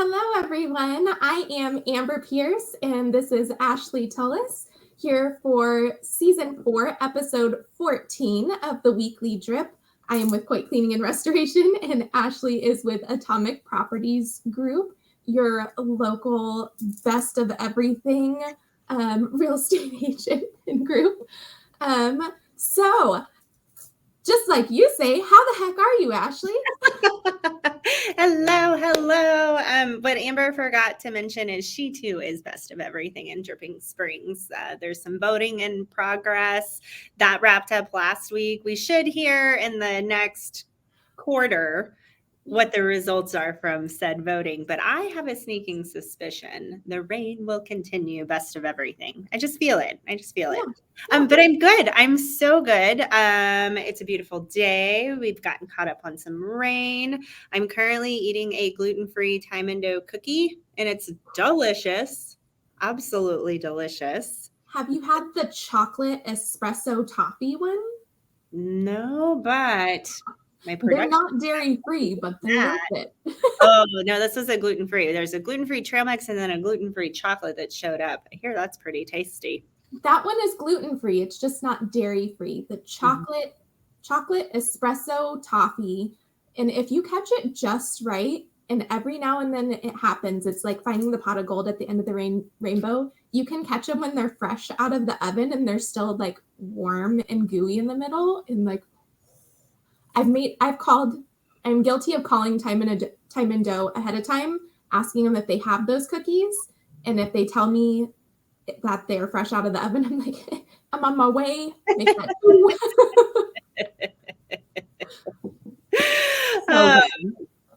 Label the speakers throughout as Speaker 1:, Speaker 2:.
Speaker 1: Hello, everyone. I am Amber Pierce, and this is Ashley Tullis here for Season 4, Episode 14 of the Weekly Drip. I am with Coit Cleaning and Restoration, and Ashley is with Atomic Properties Group, your local best of everything real estate agent and group. So, just like you say, how the heck are you, Ashley?
Speaker 2: Hello. What Amber forgot to mention is she too is best of everything in Dripping Springs. There's some voting in progress that wrapped up last week. We should hear in the next quarter what the results are from said voting, but I have a sneaking suspicion the rain will continue best of everything. I just feel it. But I'm good. I'm so good. It's a beautiful day. We've gotten caught up on some rain. I'm currently eating a gluten-free time and dough cookie, and it's delicious. Absolutely delicious.
Speaker 1: Have you had the chocolate espresso toffee one?
Speaker 2: No, but
Speaker 1: they're not dairy-free, but they're worth it.
Speaker 2: Oh, no, this is a gluten-free. There's a gluten-free trail mix and then a gluten-free chocolate that showed up. I hear that's pretty tasty.
Speaker 1: That one is gluten-free. It's just not dairy-free. The chocolate espresso toffee, and if you catch it just right, and every now and then it happens, it's like finding the pot of gold at the end of the rainbow. You can catch them when they're fresh out of the oven and they're still like warm and gooey in the middle, and like I'm guilty of calling Time and Dough ahead of time, asking them if they have those cookies. And if they tell me that they're fresh out of the oven, I'm like, I'm on my way.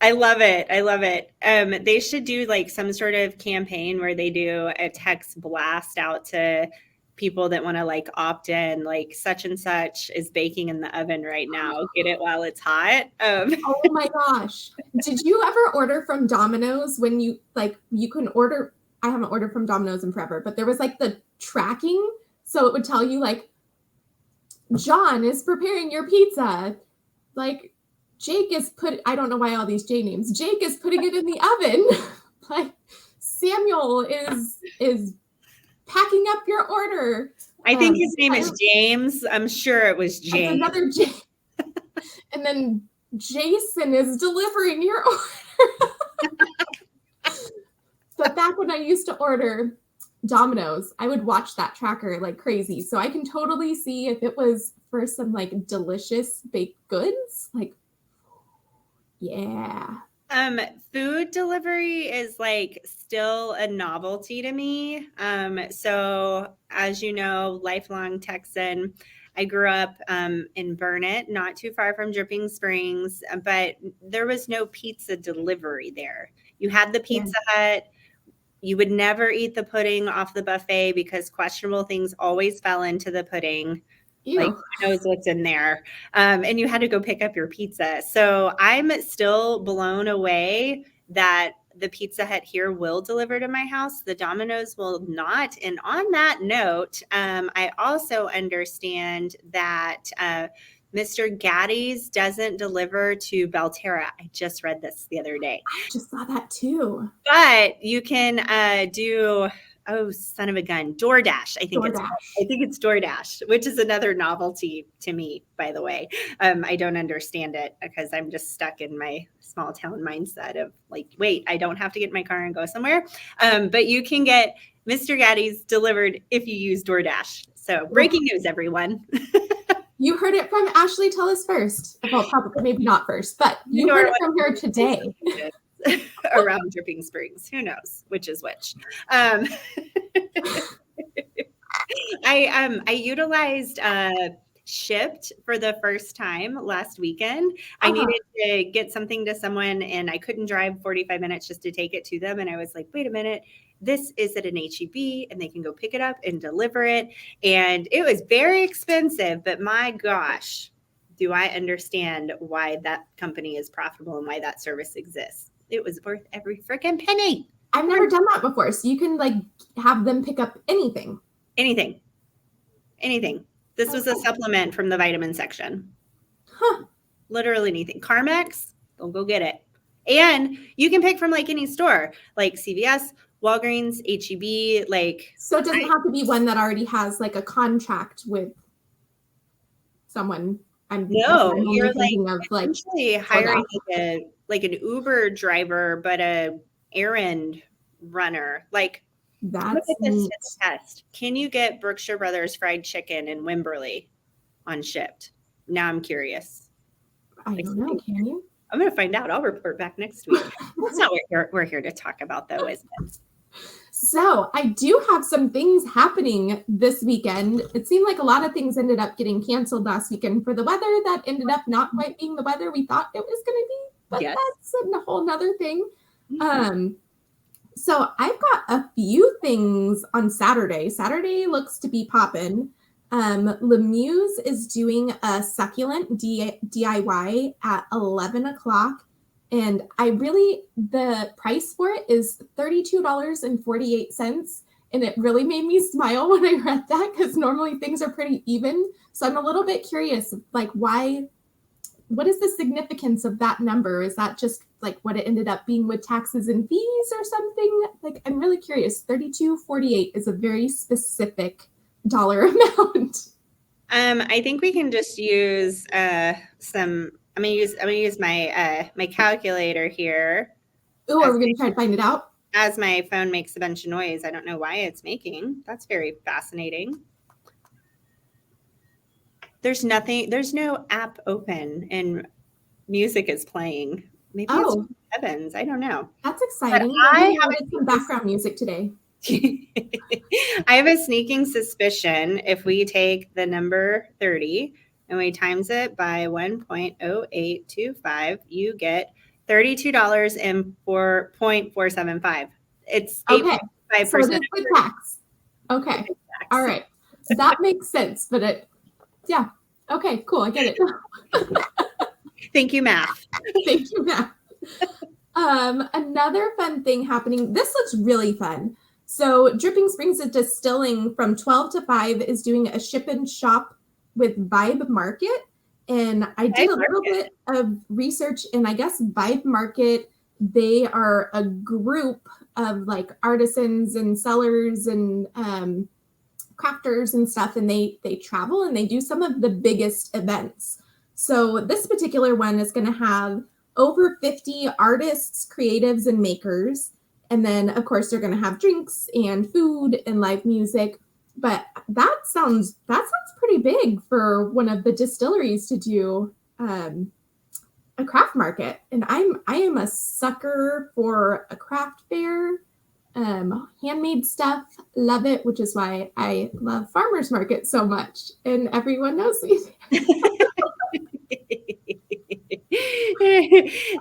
Speaker 2: I love it. They should do like some sort of campaign where they do a text blast out to people that want to like opt in, like such and such is baking in the oven right now. Get it while it's hot.
Speaker 1: Oh my gosh. Did you ever order from Domino's when you can order? I haven't ordered from Domino's in forever, but there was like the tracking. So it would tell you like, John is preparing your pizza. Like Jake is I don't know why all these J names. Jake is putting it in the oven. Like Samuel is packing up your order.
Speaker 2: I think his name is James. I'm sure it was James.
Speaker 1: Another James. And then Jason is delivering your order. But back when I used to order Domino's, I would watch that tracker like crazy. So I can totally see if it was for some like delicious baked goods. Like, yeah.
Speaker 2: Food delivery is like still a novelty to me. So as you know, lifelong Texan, I grew up in Burnett, not too far from Dripping Springs, but there was no pizza delivery there. You had the Pizza Hut. You would never eat the pudding off the buffet because questionable things always fell into the pudding. Ew. Like who knows what's in there. And you had to go pick up your pizza. So I'm still blown away that the Pizza Hut here will deliver to my house. The Domino's will not. And on that note, I also understand that Mr. Gaddy's doesn't deliver to Belterra. I just read this the other day.
Speaker 1: I just saw that too.
Speaker 2: But you can do... Oh, son of a gun. DoorDash. I think it's DoorDash, which is another novelty to me, by the way. I don't understand it because I'm just stuck in my small town mindset of like, wait, I don't have to get in my car and go somewhere. But you can get Mr. Gaddy's delivered if you use DoorDash. So breaking news, everyone.
Speaker 1: You heard it from Ashley Tullis first. Well, probably maybe not first, but you heard it from her today.
Speaker 2: Around Dripping Springs. Who knows which is which? I utilized Shipt for the first time last weekend. I needed to get something to someone and I couldn't drive 45 minutes just to take it to them. And I was like, wait a minute, this is at an HEB and they can go pick it up and deliver it. And it was very expensive, but my gosh, do I understand why that company is profitable and why that service exists. It was worth every freaking penny.
Speaker 1: I've never done that before. So you can like have them pick up anything.
Speaker 2: Anything. This was a supplement from the vitamin section.
Speaker 1: Huh.
Speaker 2: Literally anything. Carmex, they'll go get it. And you can pick from like any store, like CVS, Walgreens, HEB, like.
Speaker 1: So it doesn't have to be one that already has like a contract with someone.
Speaker 2: No, you're like
Speaker 1: thinking of like
Speaker 2: essentially hiring like an Uber driver, but a errand runner. Like,
Speaker 1: that's
Speaker 2: look at this
Speaker 1: neat.
Speaker 2: test. Can you get Brookshire Brothers fried chicken in Wimberley unshipped? Now I'm curious.
Speaker 1: I don't know. Can you?
Speaker 2: I'm going to find out. I'll report back next week. That's not what we're here to talk about, though, isn't it?
Speaker 1: So I do have some things happening this weekend. It seemed like a lot of things ended up getting canceled last weekend for the weather that ended up not quite being the weather we thought it was going to be, but
Speaker 2: Yes.
Speaker 1: that's a whole nother thing. So I've got a few things on Saturday. Saturday looks to be popping. Lemuse is doing a succulent DIY at 11 o'clock. And the price for it is $32.48. And it really made me smile when I read that, because normally things are pretty even. So I'm a little bit curious, like, what is the significance of that number? Is that just like what it ended up being with taxes and fees or something? Like, I'm really curious. $32.48 is a very specific dollar amount.
Speaker 2: I think we can just use I'm gonna use my my calculator here.
Speaker 1: Oh, are we gonna try to find it out?
Speaker 2: As my phone makes a bunch of noise. I don't know why it's making. That's very fascinating. There's no app open and music is playing. Maybe it's Evans. I don't know.
Speaker 1: That's exciting.
Speaker 2: I have
Speaker 1: some background music today.
Speaker 2: I have a sneaking suspicion if we take the number 30 and we times it by 1.0825, you get $32.475. It's 8.5%.
Speaker 1: So it is the tax. Okay. All right. That makes sense, but yeah. Okay, cool. I get it.
Speaker 2: Thank you, math.
Speaker 1: Thank you, math. Another fun thing happening. This looks really fun. So Dripping Springs is Distilling from 12 to 5 is doing a ship and shop with Vibe Market. And I did a little bit of research, and I guess Vibe Market, they are a group of like artisans and sellers and crafters and stuff, and they travel and they do some of the biggest events. So this particular one is going to have over 50 artists, creatives, and makers. And then, of course, they're going to have drinks and food and live music. But that sounds pretty big for one of the distilleries to do a craft market. And I am a sucker for a craft fair, handmade stuff. Love it, which is why I love farmers market so much. And everyone knows me.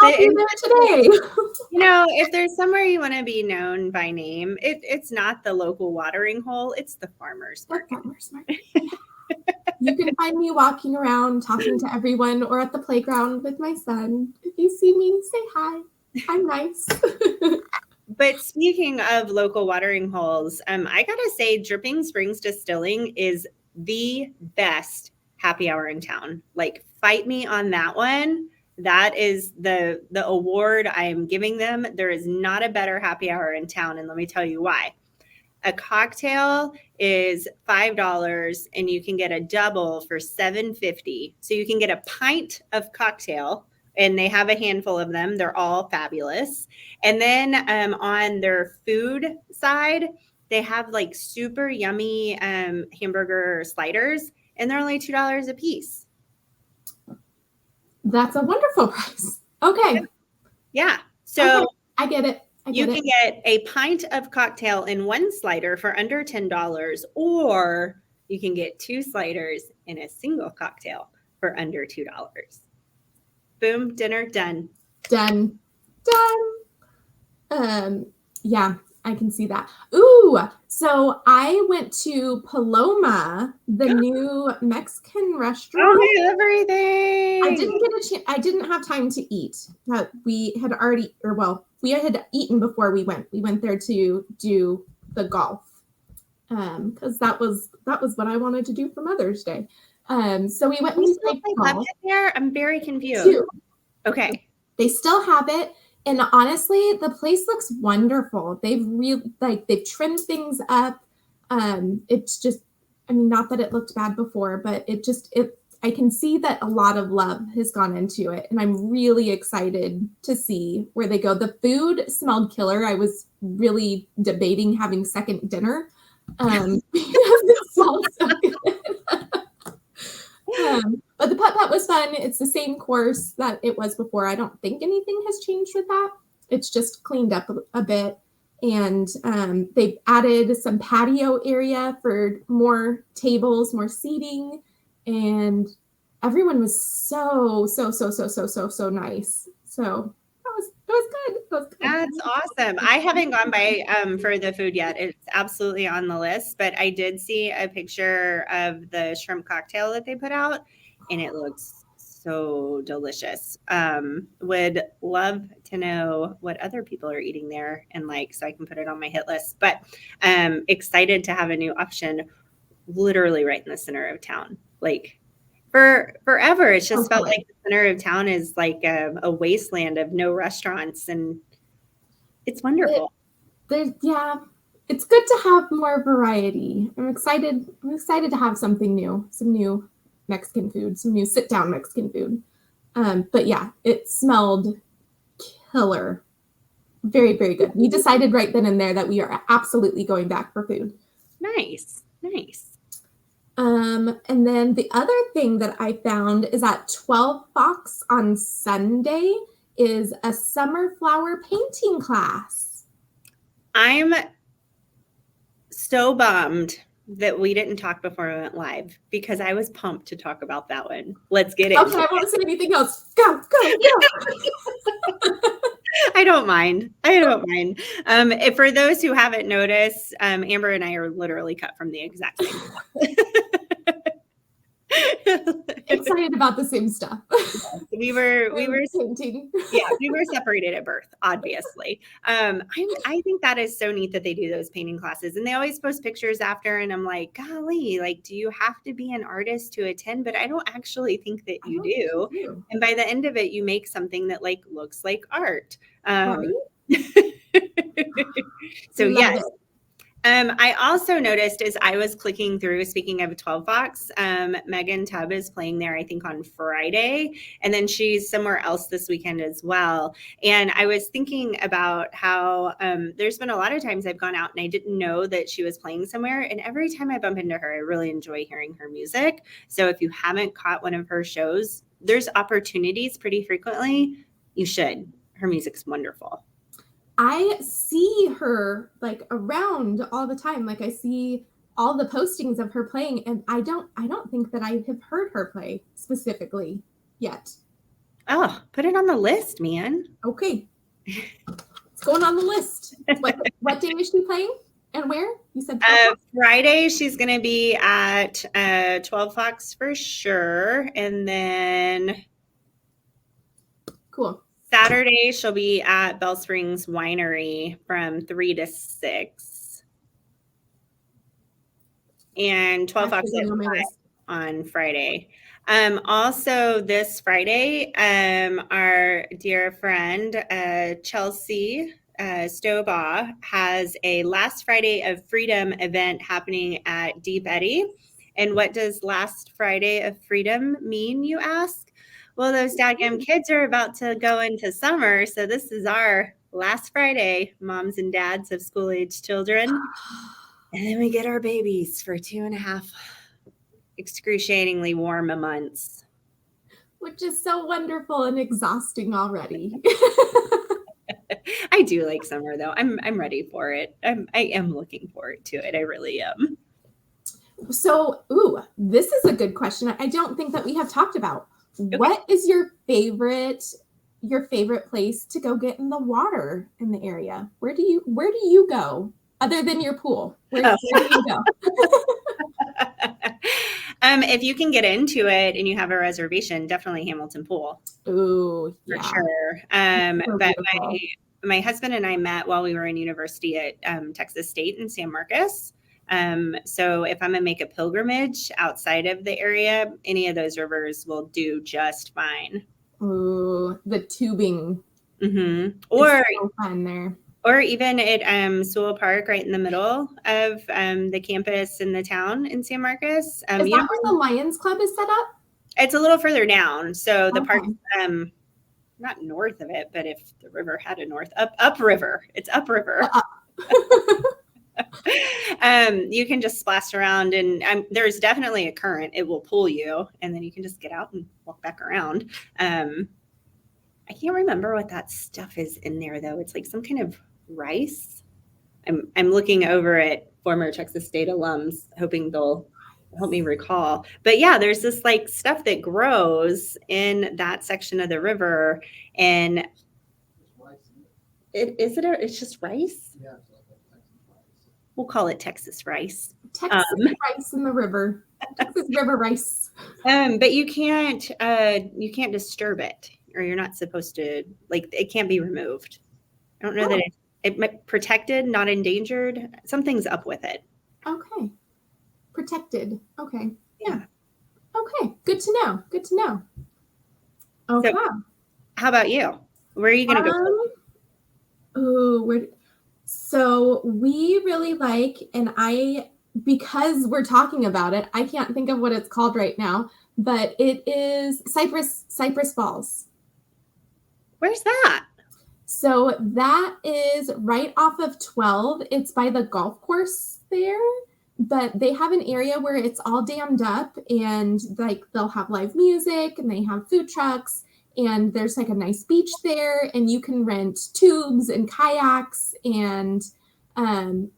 Speaker 1: I'll be there today.
Speaker 2: If there's somewhere you want to be known by name, it's not the local watering hole, it's the farmers market.
Speaker 1: You can find me walking around talking to everyone or at the playground with my son. If you see me, say hi. I'm nice.
Speaker 2: But speaking of local watering holes, I gotta say Dripping Springs Distilling is the best happy hour in town. Like, fight me on that one. That is the award I'm giving them. There is not a better happy hour in town, and let me tell you why. A cocktail is $5, and you can get a double for $7.50. So you can get a pint of cocktail, and they have a handful of them. They're all fabulous. And then on their food side, they have like super yummy hamburger sliders, and they're only $2 a piece.
Speaker 1: That's a wonderful price. Okay.
Speaker 2: Yeah. So
Speaker 1: okay. I get it.
Speaker 2: You can get a pint of cocktail in one slider for under $10, or you can get 2 sliders in a single cocktail for under $2. Boom, dinner done.
Speaker 1: Done. Yeah, I can see that. Ooh, so I went to Paloma, the new Mexican restaurant.
Speaker 2: Oh, everything.
Speaker 1: I didn't have time to eat. We had eaten before we went. We went there to do the golf. Because that was what I wanted to do for Mother's Day. So we went and played golf.
Speaker 2: There? I'm very confused.
Speaker 1: 2.
Speaker 2: Okay.
Speaker 1: They still have it. And honestly, the place looks wonderful. They've trimmed things up. It's just, I mean, not that it looked bad before, but I can see that a lot of love has gone into it, and I'm really excited to see where they go. The food smelled killer. I was really debating having second dinner because it smelled so good. But the putt-putt was fun. It's the same course that it was before. I don't think anything has changed with that. It's just cleaned up a bit. And they've added some patio area for more tables, more seating. And everyone was so nice. So it was good. It was good.
Speaker 2: That's awesome. I haven't gone by for the food yet. It's absolutely on the list, but I did see a picture of the shrimp cocktail that they put out, and it looks so delicious. Would love to know what other people are eating there and like, so I can put it on my hit list. But excited to have a new option literally right in the center of town. Like for forever, it's just felt like the center of town is like a wasteland of no restaurants, and it's wonderful.
Speaker 1: Yeah, it's good to have more variety. I'm excited to have something new, some new Mexican food, some new sit-down Mexican food. But yeah, it smelled killer. Very, very good. We decided right then and there that we are absolutely going back for food.
Speaker 2: Nice.
Speaker 1: And then the other thing that I found is at 12 Fox on Sunday is a summer flower painting class.
Speaker 2: I'm so bummed that we didn't talk before we went live because I was pumped to talk about that one. Let's get it.
Speaker 1: Okay, I won't say anything else. Go.
Speaker 2: I don't mind. For those who haven't noticed, Amber and I are literally cut from the exact same stuff.
Speaker 1: Excited about the same stuff.
Speaker 2: We were
Speaker 1: painting.
Speaker 2: Yeah, we were separated at birth, obviously. I think that is so neat that they do those painting classes, and they always post pictures after, and I'm like, golly, like, do you have to be an artist to attend? But I don't actually think that you do. And by the end of it, you make something that like looks like art. So yes. I also noticed as I was clicking through, speaking of 12 Fox, Megan Tubb is playing there, I think, on Friday. And then she's somewhere else this weekend as well. And I was thinking about how there's been a lot of times I've gone out and I didn't know that she was playing somewhere. And every time I bump into her, I really enjoy hearing her music. So if you haven't caught one of her shows, there's opportunities pretty frequently. You should. Her music's wonderful.
Speaker 1: I see her like around all the time. Like I see all the postings of her playing, and I don't think that I have heard her play specifically yet.
Speaker 2: Oh, put it on the list, man.
Speaker 1: Okay. It's going on the list. What day is she playing and where? You said
Speaker 2: Friday she's going to be at 12 Fox for sure. And then
Speaker 1: cool.
Speaker 2: Saturday, she'll be at Bell Springs Winery from 3 to 6. And 12 Fox at 5 on Friday. Also this Friday, our dear friend, Chelsea Stobaugh has a Last Friday of Freedom event happening at Deep Eddy. And what does Last Friday of Freedom mean, you ask? Well, those daggum kids are about to go into summer, so this is our last Friday, moms and dads of school-age children. And then we get our babies for 2.5 excruciatingly warm months.
Speaker 1: Which is so wonderful and exhausting already.
Speaker 2: I do like summer, though. I'm ready for it. I am looking forward to it. I really am.
Speaker 1: So, this is a good question. I don't think that we have talked about. Okay. What is your favorite place to go get in the water in the area? Where do you go other than your pool? Where do you go?
Speaker 2: If you can get into it and you have a reservation, definitely Hamilton Pool.
Speaker 1: Ooh,
Speaker 2: yeah. For sure. But my husband and I met while we were in university at Texas State in San Marcos. So if I'm gonna make a pilgrimage outside of the area, any of those rivers will do just fine.
Speaker 1: Ooh, the tubing
Speaker 2: Or
Speaker 1: It's so fun there.
Speaker 2: Or even at Sewell Park, right in the middle of the campus in the town in San Marcos.
Speaker 1: Is that where the Lions Club is set up?
Speaker 2: It's a little further down. So the park,
Speaker 1: Okay.
Speaker 2: not north of it, but if the river had a north, upriver. It's upriver. You can just splash around, and there's definitely a current. It will pull you, and then you can just get out and walk back around. I can't remember what that stuff is in there, though. It's like some kind of rice. I'm looking over at former Texas State alums, hoping they'll help me recall. But yeah, there's this like stuff that grows in that section of the river, and it's just rice. Yeah, it's like Texas rice. We'll call it Texas rice.
Speaker 1: Texas rice in the river. Texas river rice.
Speaker 2: But you can't disturb it, or you're not supposed to. Like, it can't be removed. I don't know that it protected, not endangered. Something's up with it.
Speaker 1: Okay. Protected. Okay. Yeah. Okay. Good to know. Good to know. Okay.
Speaker 2: So, how about you? Where are you going to
Speaker 1: go? So we really like, and because we're talking about it, I can't think of what it's called right now, but it is Cypress Falls.
Speaker 2: Where's that?
Speaker 1: So that is right off of 12. It's by the golf course there, but they have an area where it's all dammed up, and like they'll have live music and they have food trucks, and there's like a nice beach there, and you can rent tubes and kayaks. And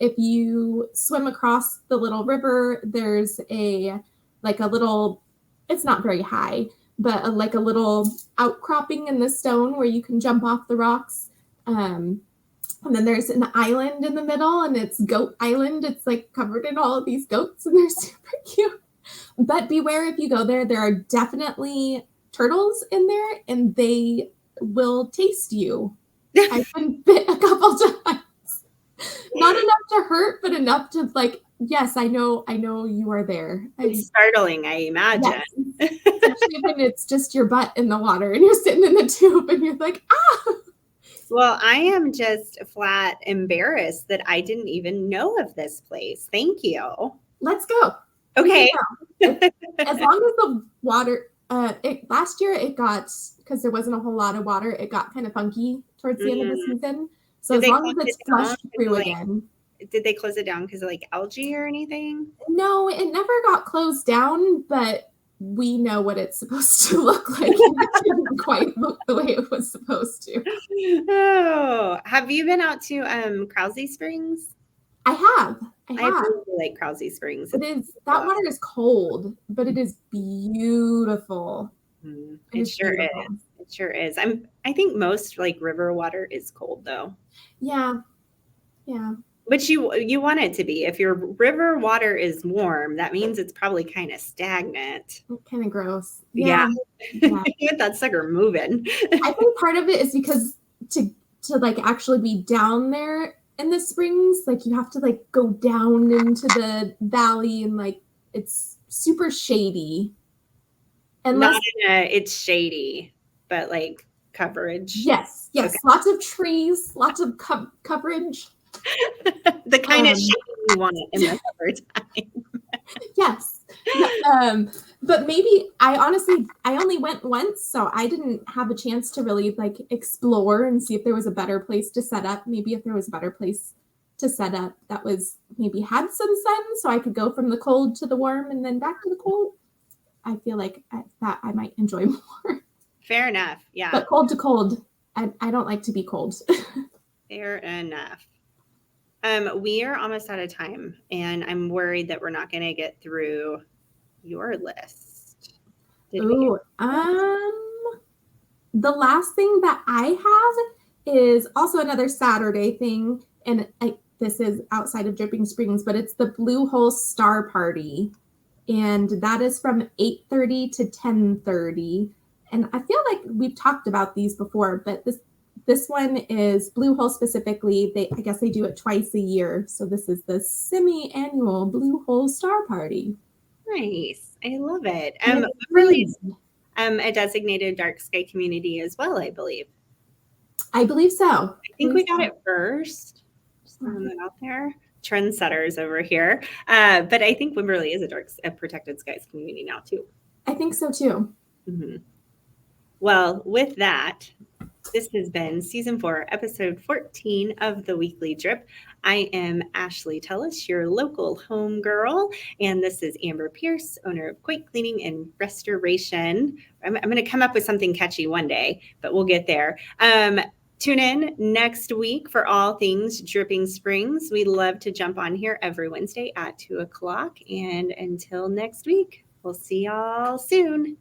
Speaker 1: if you swim across the little river, there's it's not very high, but like a little outcropping in the stone where you can jump off the rocks. And then there's an island in the middle, and it's Goat Island. It's like covered in all of these goats, and they're super cute. But beware, if you go there, there are definitely turtles in there, and they will taste you. I've been bit a couple times. Not enough to hurt, but enough to like, yes, I know you are there.
Speaker 2: It's startling, I imagine.
Speaker 1: Yes. Especially when it's just your butt in the water and you're sitting in the tube and you're like, ah.
Speaker 2: Well, I am just flat embarrassed that I didn't even know of this place. Thank you.
Speaker 1: Let's go.
Speaker 2: Okay.
Speaker 1: As long as the water, last year it got, because there wasn't a whole lot of water, it got kind of funky towards the end of the season. So as long as it's flushed through again.
Speaker 2: Did they close it down because of like algae or anything?
Speaker 1: No, it never got closed down, but we know what it's supposed to look like. It didn't quite look the way it was supposed to.
Speaker 2: Oh, have you been out to Krause Springs?
Speaker 1: I have.
Speaker 2: I really like Krause Springs.
Speaker 1: That water is cold, but it is beautiful.
Speaker 2: It sure is. It sure is. I think most like river water is cold though.
Speaker 1: Yeah.
Speaker 2: But you want it to be. If your river water is warm, that means it's probably kind of stagnant.
Speaker 1: Kind of gross.
Speaker 2: Yeah. Get that sucker moving.
Speaker 1: I think part of it is because to like actually be down there in the springs, like you have to like go down into the valley, and like it's super shady.
Speaker 2: It's shady, but like coverage.
Speaker 1: Yes. Okay. Lots of trees, lots of coverage.
Speaker 2: The kind of shade you want in the summertime.
Speaker 1: Yes. But maybe I only went once, so I didn't have a chance to really like explore and see if there was a better place to set up. Maybe if there was a better place to set up that was maybe had some sun, so I could go from the cold to the warm and then back to the cold. I feel like that I might enjoy more.
Speaker 2: Fair enough. Yeah.
Speaker 1: But cold to cold, I don't like to be cold.
Speaker 2: Fair enough. We are almost out of time, and I'm worried that we're not going to get through your list.
Speaker 1: The last thing that I have is also another Saturday thing, and this is outside of Dripping Springs, but it's the Blue Hole Star Party, and that is from 8:30 to 10:30. And I feel like we've talked about these before, but this one is Blue Hole specifically. I guess they do it twice a year. So this is the semi-annual Blue Hole Star Party.
Speaker 2: Nice. I love it. Really, a designated dark sky community as well, I believe.
Speaker 1: I believe so.
Speaker 2: I think we got it first. Just throwing that out there. Trendsetters over here. But I think Wimberley is a protected skies community now too.
Speaker 1: I think so too.
Speaker 2: Mm-hmm. Well, with that, this has been season 4, episode 14 of the Weekly Drip. I am Ashley Tullis, your local home girl, and this is Amber Pierce, owner of Coit Cleaning and Restoration. I'm going to come up with something catchy one day, but we'll get there. Tune in next week for all things Dripping Springs. We love to jump on here every Wednesday at 2 o'clock. And until next week, we'll see y'all soon.